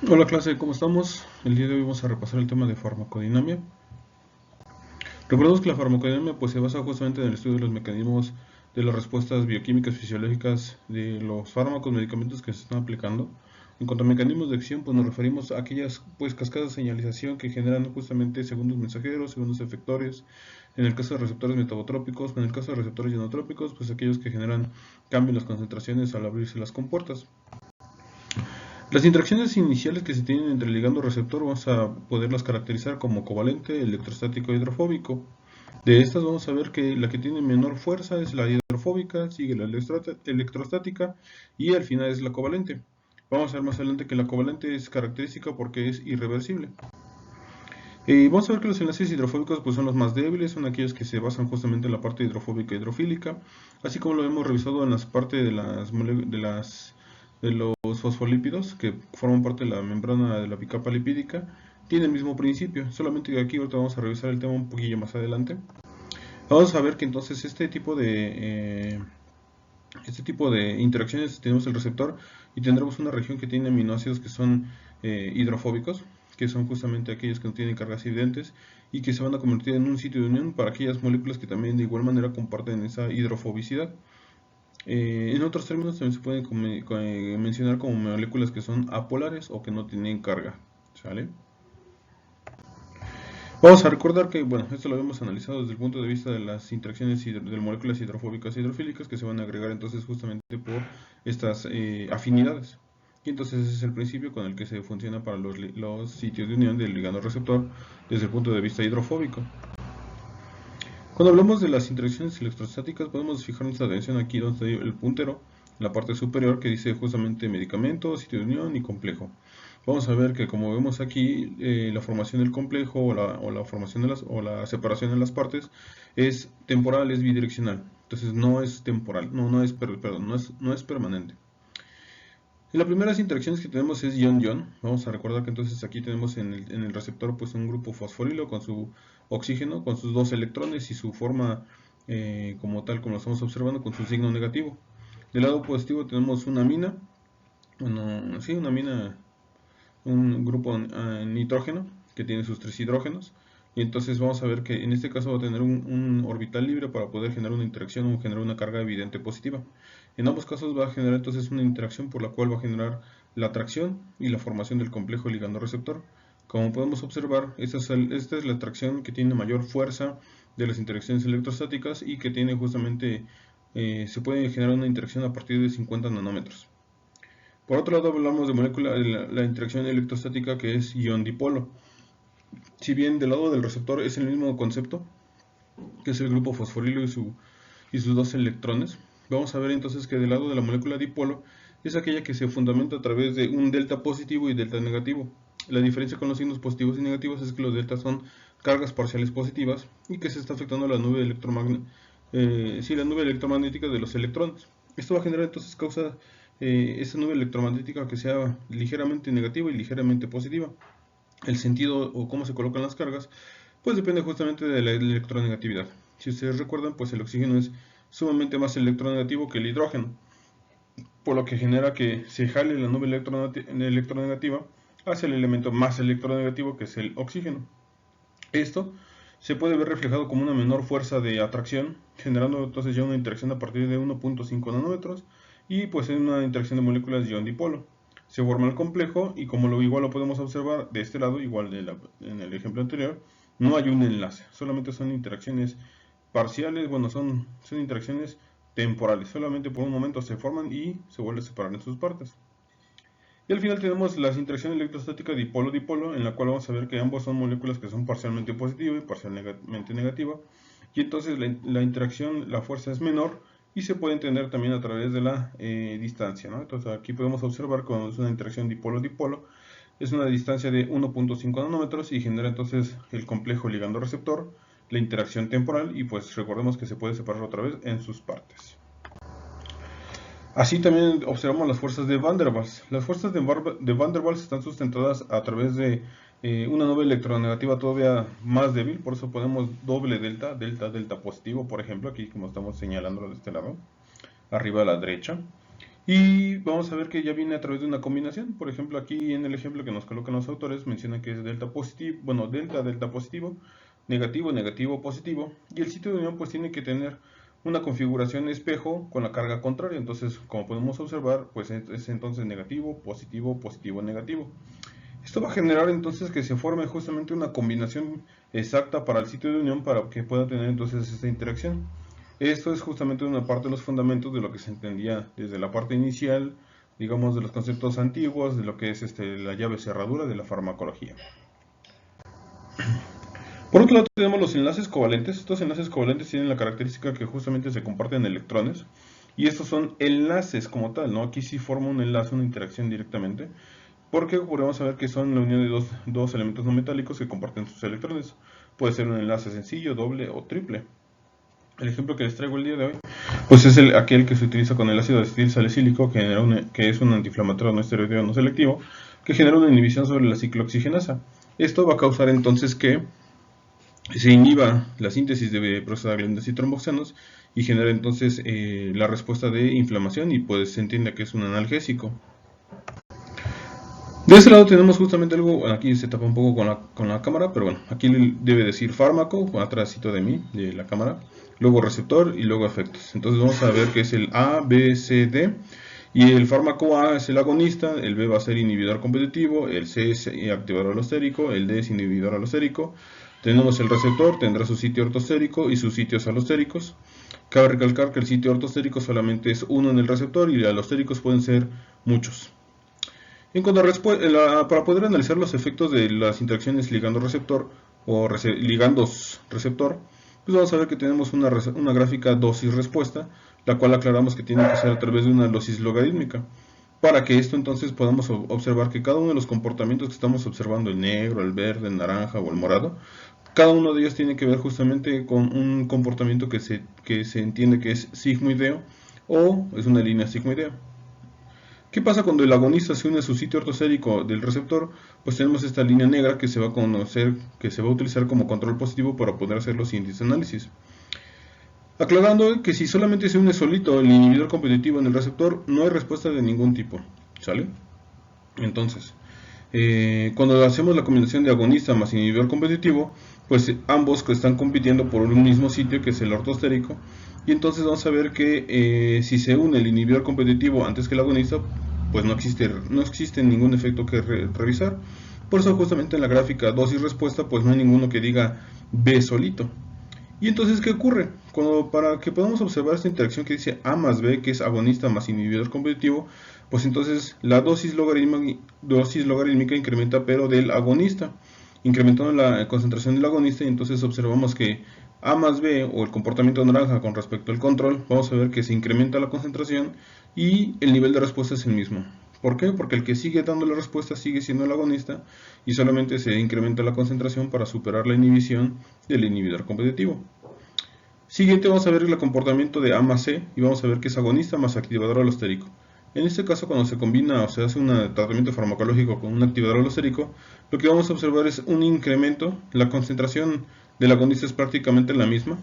Hola clase, ¿cómo estamos? El día de hoy vamos a repasar el tema de farmacodinamia. Recordemos que la farmacodinamia pues, se basa justamente en el estudio de los mecanismos de las respuestas bioquímicas fisiológicas de los fármacos, medicamentos que se están aplicando. En cuanto a mecanismos de acción, pues nos referimos a aquellas pues, cascadas de señalización que generan justamente segundos mensajeros, segundos efectores. En el caso de receptores metabotrópicos, en el caso de receptores ionotrópicos, pues aquellos que generan cambio en las concentraciones al abrirse las compuertas. Las interacciones iniciales que se tienen entre ligando y receptor vamos a poderlas caracterizar como covalente, electrostático e hidrofóbico. De estas vamos a ver que la que tiene menor fuerza es la hidrofóbica, sigue la electrostática y al final es la covalente. Vamos a ver más adelante que la covalente es característica porque es irreversible. Vamos a ver que los enlaces hidrofóbicos pues, son los más débiles, son aquellos que se basan justamente en la parte hidrofóbica e hidrofílica, así como lo hemos revisado en las partes de los fosfolípidos que forman parte de la membrana de la bicapa lipídica, tiene el mismo principio, solamente que aquí ahorita vamos a revisar el tema un poquillo más adelante. Vamos a ver que entonces este tipo de interacciones tenemos el receptor y tendremos una región que tiene aminoácidos que son hidrofóbicos, que son justamente aquellos que no tienen cargas evidentes y que se van a convertir en un sitio de unión para aquellas moléculas que también de igual manera comparten esa hidrofobicidad. En otros términos también se pueden mencionar como moléculas que son apolares o que no tienen carga. ¿Sale? Vamos a recordar que, bueno, esto lo habíamos analizado desde el punto de vista de las interacciones de moléculas hidrofóbicas e hidrofílicas que se van a agregar entonces justamente por estas afinidades. Y entonces ese es el principio con el que se funciona para los sitios de unión del ligando receptor desde el punto de vista hidrofóbico. Cuando hablamos de las interacciones electrostáticas podemos fijar nuestra atención aquí donde está el puntero, en la parte superior que dice justamente medicamento, sitio de unión y complejo. Vamos a ver que como vemos aquí la formación del complejo o la formación o la separación de las partes es temporal, es bidireccional. Entonces no es temporal, perdón, no es permanente. Y las primeras interacciones que tenemos es ion-ion. Vamos a recordar que entonces aquí tenemos en el receptor pues un grupo fosforilo con su oxígeno, con sus dos electrones y su forma como tal, como lo estamos observando, con su signo negativo. Del lado positivo tenemos una amina, bueno, sí, una amina, un grupo nitrógeno que tiene sus tres hidrógenos. Y entonces vamos a ver que en este caso va a tener un orbital libre para poder generar una interacción o generar una carga evidente positiva. En ambos casos va a generar entonces una interacción por la cual va a generar la atracción y la formación del complejo ligando-receptor. Como podemos observar, esta es la atracción que tiene mayor fuerza de las interacciones electrostáticas y que tiene justamente, se puede generar una interacción a partir de 50 nanómetros. Por otro lado, hablamos de la interacción electrostática que es ion-dipolo. Si bien del lado del receptor es el mismo concepto, que es el grupo fosforilo y sus dos electrones, vamos a ver entonces que del lado de la molécula dipolo es aquella que se fundamenta a través de un delta positivo y delta negativo. La diferencia con los signos positivos y negativos es que los deltas son cargas parciales positivas y que se está afectando la nube la nube electromagnética de los electrones. Esto va a generar entonces esa nube electromagnética que sea ligeramente negativa y ligeramente positiva. El sentido o cómo se colocan las cargas, pues depende justamente de la electronegatividad. Si ustedes recuerdan, pues el oxígeno es sumamente más electronegativo que el hidrógeno, por lo que genera que se jale la nube electronegativa hacia el elemento más electronegativo que es el oxígeno. Esto se puede ver reflejado como una menor fuerza de atracción, generando entonces ya una interacción a partir de 1.5 nanómetros y pues en una interacción de moléculas ion-dipolo. Se forma el complejo y como igual lo podemos observar de este lado, igual en el ejemplo anterior, no hay un enlace, solamente son interacciones parciales, bueno, son interacciones temporales, solamente por un momento se forman y se vuelven a separar en sus partes. Y al final tenemos la interacción electrostática dipolo-dipolo, en la cual vamos a ver que ambos son moléculas que son parcialmente positiva y parcialmente negativa. Y entonces la interacción, la fuerza es menor y se puede entender también a través de la distancia, ¿no? Entonces aquí podemos observar cuando es una interacción dipolo-dipolo, es una distancia de 1.5 nanómetros y genera entonces el complejo ligando-receptor, la interacción temporal y pues recordemos que se puede separar otra vez en sus partes. Así también observamos las fuerzas de Van der Waals. Las fuerzas de Van der Waals están sustentadas a través de una nube electronegativa todavía más débil, por eso ponemos doble delta, delta positivo, por ejemplo, aquí como estamos señalándolo de este lado, arriba a la derecha. Y vamos a ver que ya viene a través de una combinación. Por ejemplo, aquí en el ejemplo que nos colocan los autores, menciona que es delta positivo, bueno, delta positivo, negativo, negativo, positivo. Y el sitio de unión pues tiene que tener una configuración espejo con la carga contraria. Entonces, como podemos observar, pues es entonces negativo, positivo, positivo, negativo. Esto va a generar entonces que se forme justamente una combinación exacta para el sitio de unión para que pueda tener entonces esta interacción. Esto es justamente una parte de los fundamentos de lo que se entendía desde la parte inicial, digamos, de los conceptos antiguos, de lo que es la llave cerradura de la farmacología. Por otro lado tenemos los enlaces covalentes. Estos enlaces covalentes tienen la característica que justamente se comparten electrones. Y estos son enlaces como tal, ¿no? Aquí sí forma un enlace, una interacción directamente. Porque podemos saber que son la unión de dos elementos no metálicos que comparten sus electrones. Puede ser un enlace sencillo, doble o triple. El ejemplo que les traigo el día de hoy, pues es aquel que se utiliza con el ácido acetil salicílico, que es un antiinflamatorio no esteroideo no selectivo, que genera una inhibición sobre la ciclooxigenasa. Esto va a causar entonces que se inhiba la síntesis de prostaglandinas y tromboxanos y genera entonces la respuesta de inflamación y pues se entiende que es un analgésico. De este lado tenemos justamente algo, aquí se tapa un poco con la cámara, pero bueno, aquí debe decir fármaco, atrásito de mí, de la cámara, luego receptor y luego efectos. Entonces vamos a ver que es el A, B, C, D, y el fármaco A es el agonista, el B va a ser inhibidor competitivo, el C es activador alostérico, el D es inhibidor alostérico. Tenemos el receptor, tendrá su sitio ortostérico y sus sitios alostéricos. Cabe recalcar que el sitio ortostérico solamente es uno en el receptor y alostéricos pueden ser muchos. En cuanto a para poder analizar los efectos de las interacciones ligando-receptor o ligandos-receptor, pues vamos a ver que tenemos una gráfica dosis-respuesta, la cual aclaramos que tiene que ser a través de una dosis logarítmica. Para que esto entonces podamos observar que cada uno de los comportamientos que estamos observando, el negro, el verde, el naranja o el morado, cada uno de ellos tiene que ver justamente con un comportamiento que se entiende que es sigmoideo o es una línea sigmoidea. ¿Qué pasa cuando el agonista se une a su sitio ortosérico del receptor? Pues tenemos esta línea negra que se va a conocer, que se va a utilizar como control positivo para poder hacer los siguientes análisis. Aclarando que si solamente se une solito el inhibidor competitivo en el receptor, no hay respuesta de ningún tipo, ¿sale? Entonces, cuando hacemos la combinación de agonista más inhibidor competitivo, pues ambos están compitiendo por un mismo sitio que es el ortostérico, y entonces vamos a ver que si se une el inhibidor competitivo antes que el agonista, pues no existe ningún efecto que revisar. Por eso justamente en la gráfica dosis-respuesta pues no hay ninguno que diga B solito. Y entonces, ¿qué ocurre? Para que podamos observar esta interacción que dice A más B, que es agonista más inhibidor competitivo, pues entonces la dosis logarítmica incrementa pero del agonista, incrementando la concentración del agonista, y entonces observamos que A más B, o el comportamiento naranja con respecto al control, vamos a ver que se incrementa la concentración y el nivel de respuesta es el mismo. ¿Por qué? Porque el que sigue dando la respuesta sigue siendo el agonista y solamente se incrementa la concentración para superar la inhibición del inhibidor competitivo. Siguiente vamos a ver el comportamiento de A más C y vamos a ver que es agonista más activador alostérico. En este caso, cuando se combina o se hace un tratamiento farmacológico con un activador alostérico, lo que vamos a observar es un incremento. La concentración del agonista es prácticamente la misma,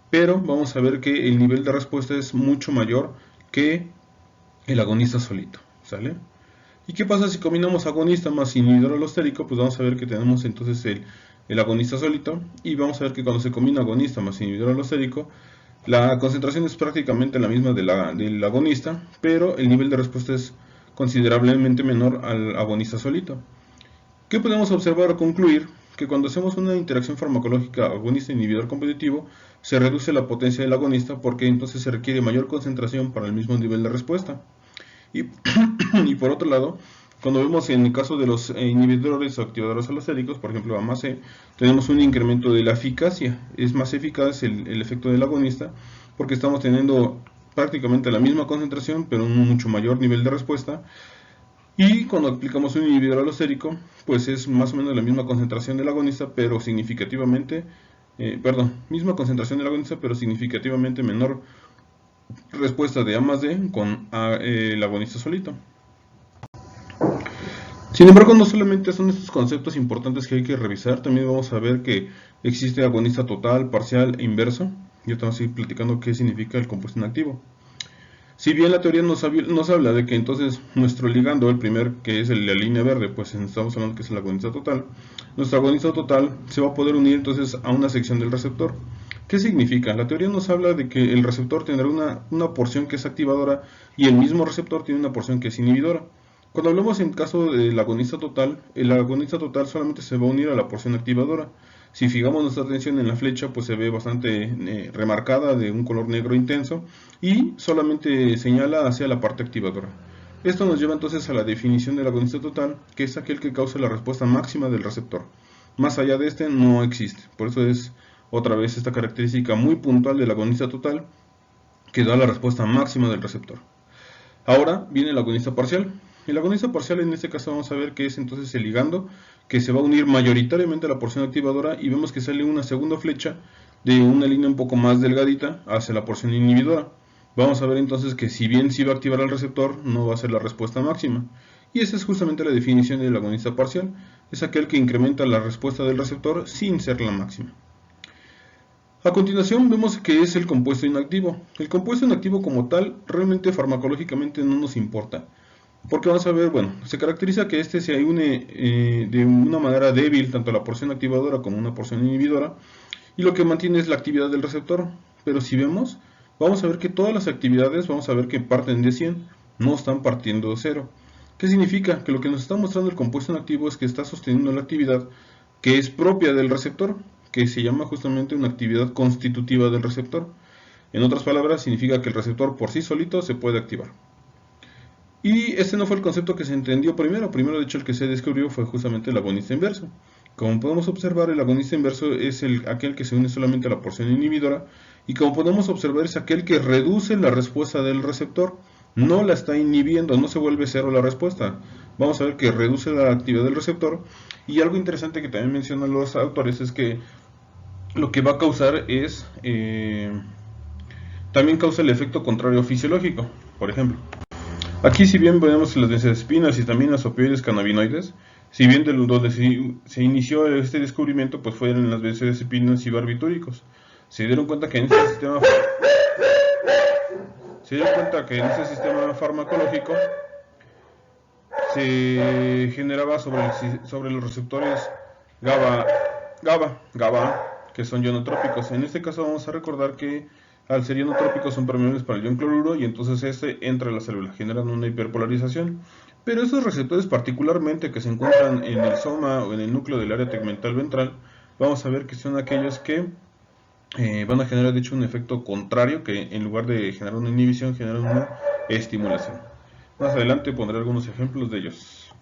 pero vamos a ver que el nivel de respuesta es mucho mayor que el agonista solito, ¿sale? ¿Y qué pasa si combinamos agonista más inhibidor alostérico? Pues vamos a ver que tenemos entonces el agonista solito, y vamos a ver que cuando se combina agonista más inhibidor alostérico, la concentración es prácticamente la misma del agonista, pero el nivel de respuesta es considerablemente menor al agonista solito. ¿Qué podemos observar o concluir? Que cuando hacemos una interacción farmacológica agonista-inhibidor competitivo, se reduce la potencia del agonista porque entonces se requiere mayor concentración para el mismo nivel de respuesta. Y, y por otro lado, cuando vemos en el caso de los inhibidores o activadores alostéricos, por ejemplo A más C, tenemos un incremento de la eficacia. Es más eficaz el efecto del agonista porque estamos teniendo prácticamente la misma concentración pero un mucho mayor nivel de respuesta. Y cuando aplicamos un inhibidor alostérico, pues es más o menos la misma concentración del agonista pero significativamente, misma concentración del agonista pero significativamente menor respuesta de A más D con el agonista solito. Sin embargo, no solamente son estos conceptos importantes que hay que revisar, también vamos a ver que existe agonista total, parcial e inverso. Yo estamos platicando qué significa el compuesto inactivo. Si bien la teoría nos habla de que entonces nuestro ligando, el primer que es la línea verde, pues estamos hablando que es el agonista total, nuestro agonista total se va a poder unir entonces a una sección del receptor. ¿Qué significa? La teoría nos habla de que el receptor tendrá una porción que es activadora y el mismo receptor tiene una porción que es inhibidora. Cuando hablamos en caso del agonista total, el agonista total solamente se va a unir a la porción activadora. Si fijamos nuestra atención en la flecha, pues se ve bastante remarcada, de un color negro intenso, y solamente señala hacia la parte activadora. Esto nos lleva entonces a la definición del agonista total, que es aquel que causa la respuesta máxima del receptor. Más allá de este no existe. Por eso es otra vez esta característica muy puntual del agonista total, que da la respuesta máxima del receptor. Ahora viene el agonista parcial. El agonista parcial en este caso vamos a ver que es entonces el ligando que se va a unir mayoritariamente a la porción activadora, y vemos que sale una segunda flecha de una línea un poco más delgadita hacia la porción inhibidora. Vamos a ver entonces que si bien sí va a activar al receptor, no va a ser la respuesta máxima. Y esa es justamente la definición del agonista parcial. Es aquel que incrementa la respuesta del receptor sin ser la máxima. A continuación vemos que es el compuesto inactivo. El compuesto inactivo como tal realmente farmacológicamente no nos importa, porque vamos a ver, bueno, se caracteriza que este se une de una manera débil tanto la porción activadora como una porción inhibidora, y lo que mantiene es la actividad del receptor. Pero si vemos, vamos a ver que todas las actividades, vamos a ver que parten de 100, no están partiendo de 0. ¿Qué significa? Que lo que nos está mostrando el compuesto inactivo es que está sosteniendo la actividad que es propia del receptor, que se llama justamente una actividad constitutiva del receptor. En otras palabras, significa que el receptor por sí solito se puede activar. Y este no fue el concepto que se entendió primero. Primero, de hecho, el que se descubrió fue justamente el agonista inverso. Como podemos observar, el agonista inverso es aquel que se une solamente a la porción inhibidora, y como podemos observar es aquel que reduce la respuesta del receptor, no la está inhibiendo, no se vuelve cero la respuesta. Vamos a ver que reduce la actividad del receptor, y algo interesante que también mencionan los autores es que lo que va a causar es, también causa el efecto contrario fisiológico. Por ejemplo, aquí si bien vemos las benzodiazepinas y también las opioides cannabinoides, si bien de donde se inició este descubrimiento pues fueron en las benzodiazepinas y barbitúricos, se dieron cuenta que en este sistema farmacológico se generaba sobre los receptores GABA, que son ionotrópicos. En este caso vamos a recordar que al ser ionotrópicos son permeables para el ion cloruro, y entonces este entra a la célula, generando una hiperpolarización. Pero esos receptores particularmente que se encuentran en el soma o en el núcleo del área tegmental ventral, vamos a ver que son aquellos que van a generar de hecho un efecto contrario, que en lugar de generar una inhibición generan una estimulación. Más adelante pondré algunos ejemplos de ellos.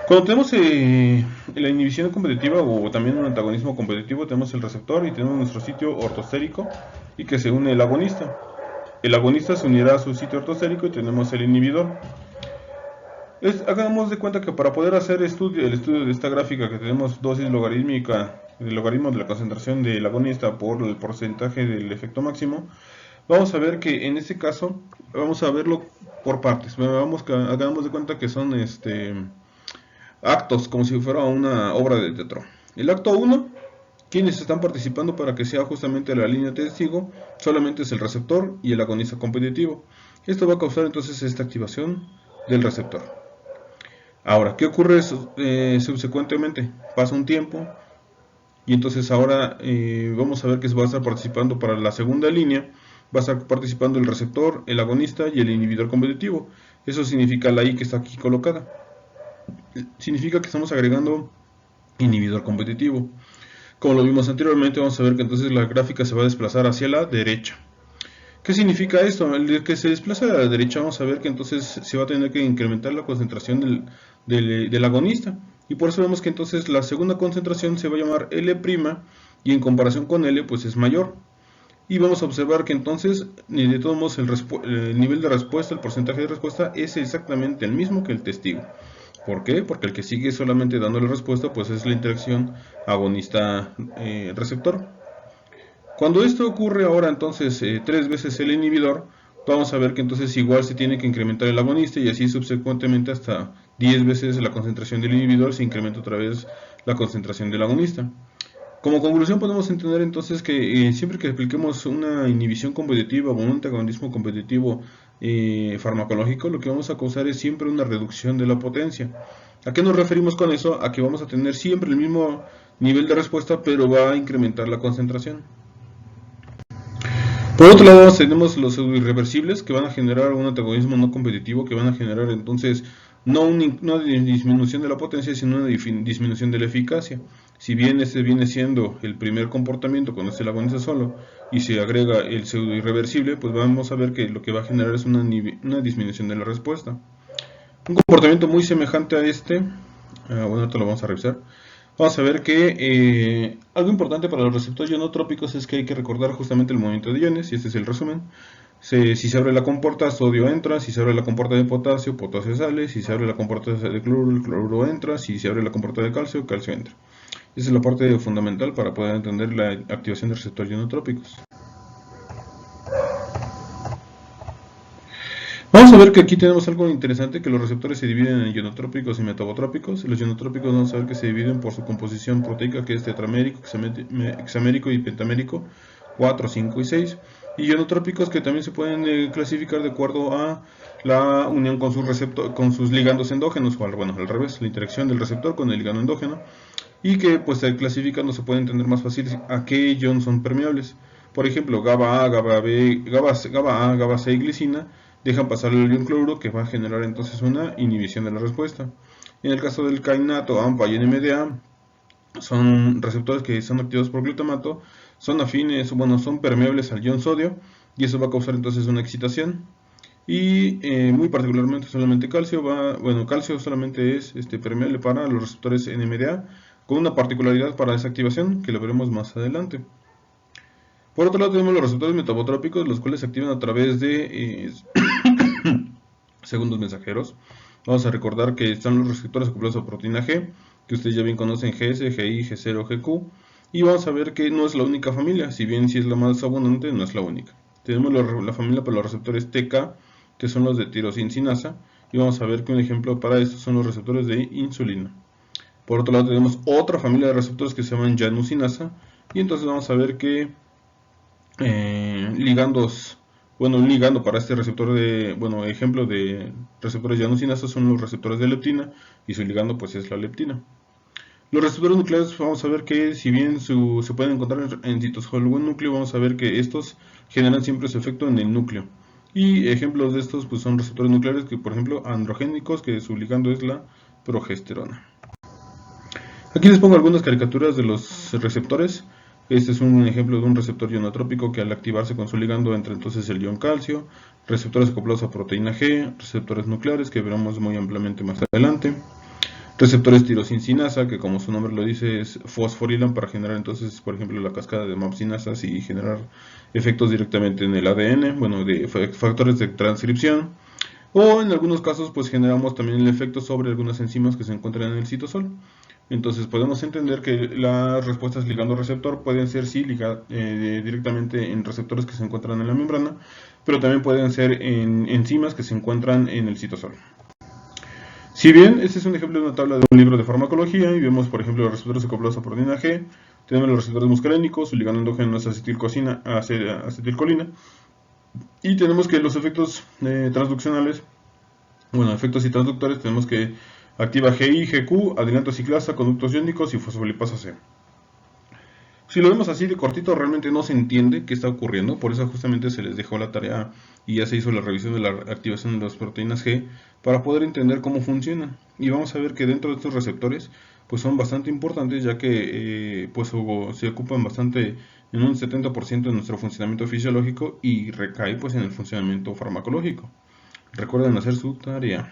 Cuando tenemos la inhibición competitiva o también un antagonismo competitivo, tenemos el receptor y tenemos nuestro sitio ortostérico, y que se une el agonista. El agonista se unirá a su sitio ortostérico y tenemos el inhibidor. Hagamos de cuenta que para poder hacer el estudio de esta gráfica, que tenemos dosis logarítmica, el logaritmo de la concentración del agonista por el porcentaje del efecto máximo, vamos a ver que en este caso vamos a verlo por partes. Hagamos de cuenta que son actos, como si fuera una obra de teatro. El acto 1, quienes están participando para que sea justamente la línea de testigo, solamente es el receptor y el agonista competitivo. Esto va a causar entonces esta activación del receptor. Ahora, ¿qué ocurre subsecuentemente? Pasa un tiempo, y entonces ahora vamos a ver que se va a estar participando para la segunda línea. Va a estar participando el receptor, el agonista y el inhibidor competitivo. Eso significa la I que está aquí colocada. Significa que estamos agregando inhibidor competitivo. Como lo vimos anteriormente, vamos a ver que entonces la gráfica se va a desplazar hacia la derecha. ¿Qué significa esto? El que se desplaza a la derecha, vamos a ver que entonces se va a tener que incrementar la concentración del agonista. Y por eso vemos que entonces la segunda concentración se va a llamar L', y en comparación con L pues es mayor. Y vamos a observar que entonces, de todos modos, el nivel de respuesta, el porcentaje de respuesta es exactamente el mismo que el testigo. ¿Por qué? Porque el que sigue solamente dándole respuesta pues es la interacción agonista-receptor. Cuando esto ocurre ahora entonces 3 veces el inhibidor, vamos a ver que entonces igual se tiene que incrementar el agonista, y así subsecuentemente hasta 10 veces la concentración del inhibidor se incrementa otra vez la concentración del agonista. Como conclusión podemos entender entonces que siempre que apliquemos una inhibición competitiva o un antagonismo competitivo farmacológico, lo que vamos a causar es siempre una reducción de la potencia. ¿A qué nos referimos con eso? A que vamos a tener siempre el mismo nivel de respuesta, pero va a incrementar la concentración. Por otro lado, tenemos los irreversibles que van a generar un antagonismo no competitivo, que van a generar entonces no una disminución de la potencia, sino una disminución de la eficacia. Si bien este viene siendo el primer comportamiento cuando se agoniza solo y se agrega el pseudo irreversible, pues vamos a ver que lo que va a generar es una disminución de la respuesta. Un comportamiento muy semejante a este, bueno, ahorita lo vamos a revisar. Vamos a ver que algo importante para los receptores ionotrópicos es que hay que recordar justamente el movimiento de iones, y este es el resumen. Si se abre la compuerta, sodio entra; si se abre la compuerta de potasio, potasio sale; si se abre la compuerta de cloruro, el cloruro entra; si se abre la compuerta de calcio, calcio entra. Esa es la parte fundamental para poder entender la activación de receptores ionotrópicos. Vamos a ver que aquí tenemos algo interesante, que los receptores se dividen en ionotrópicos y metabotrópicos. Los ionotrópicos vamos a ver que se dividen por su composición proteica, que es tetramérico, hexamérico y pentamérico, 4, 5 y 6. Y ionotrópicos que también se pueden clasificar de acuerdo a la unión con sus ligandos endógenos, o al revés, la interacción del receptor con el ligando endógeno, y que pues se clasifican, o se puede entender más fácil a qué iones son permeables. Por ejemplo, GABA A, GABA B, GABA C y glicina dejan pasar el ion cloruro, que va a generar entonces una inhibición de la respuesta. En el caso del kainato, AMPA y NMDA, son receptores que son activados por glutamato, son afines, son permeables al ion sodio, y eso va a causar entonces una excitación. Y muy particularmente solamente calcio calcio solamente es permeable para los receptores NMDA, con una particularidad para esa activación que lo veremos más adelante. Por otro lado tenemos los receptores metabotrópicos, los cuales se activan a través de segundos mensajeros. Vamos a recordar que están los receptores acoplados a proteína G, que ustedes ya bien conocen: GS, GI, G0, GQ. Y vamos a ver que no es la única familia, si bien sí es la más abundante, no es la única. Tenemos la familia para los receptores TK, que son los de tirosincinasa, y vamos a ver que un ejemplo para esto son los receptores de insulina. Por otro lado tenemos otra familia de receptores que se llaman llanusinasa, y entonces vamos a ver que un ligando para este receptor ejemplo de receptores llanusinasa son los receptores de leptina, y su ligando pues es la leptina. Los receptores nucleares, vamos a ver que si bien se pueden encontrar en citosol o en núcleo, vamos a ver que estos generan siempre su efecto en el núcleo. Y ejemplos de estos pues son receptores nucleares que, por ejemplo, androgénicos, que su ligando es la progesterona. Aquí les pongo algunas caricaturas de los receptores. Este es un ejemplo de un receptor ionotrópico que al activarse con su ligando entra entonces el ion calcio, receptores acoplados a proteína G, receptores nucleares que veremos muy ampliamente más adelante, receptores tirosincinasa, que como su nombre lo dice fosforilan para generar entonces, por ejemplo, la cascada de mopsinasas y generar efectos directamente en el ADN, de factores de transcripción, o en algunos casos pues generamos también el efecto sobre algunas enzimas que se encuentran en el citosol. Entonces podemos entender que las respuestas ligando-receptor pueden ser directamente en receptores que se encuentran en la membrana, pero también pueden ser en enzimas que se encuentran en el citosol. Si bien este es un ejemplo de una tabla de un libro de farmacología, y vemos por ejemplo los receptores acoplados a proteína G, tenemos los receptores muscarénicos, su ligando endógeno es acetilcolina, y tenemos que los efectos transduccionales, efectos y transductores, tenemos que activa GI, GQ, adelanto ciclasa, conductos iónicos y fosfolipasa C. Si lo vemos así de cortito, realmente no se entiende qué está ocurriendo, por eso justamente se les dejó la tarea y ya se hizo la revisión de la activación de las proteínas G para poder entender cómo funcionan. Y vamos a ver que dentro de estos receptores pues son bastante importantes, ya que se ocupan bastante, en un 70% de nuestro funcionamiento fisiológico, y recae pues en el funcionamiento farmacológico. Recuerden hacer su tarea.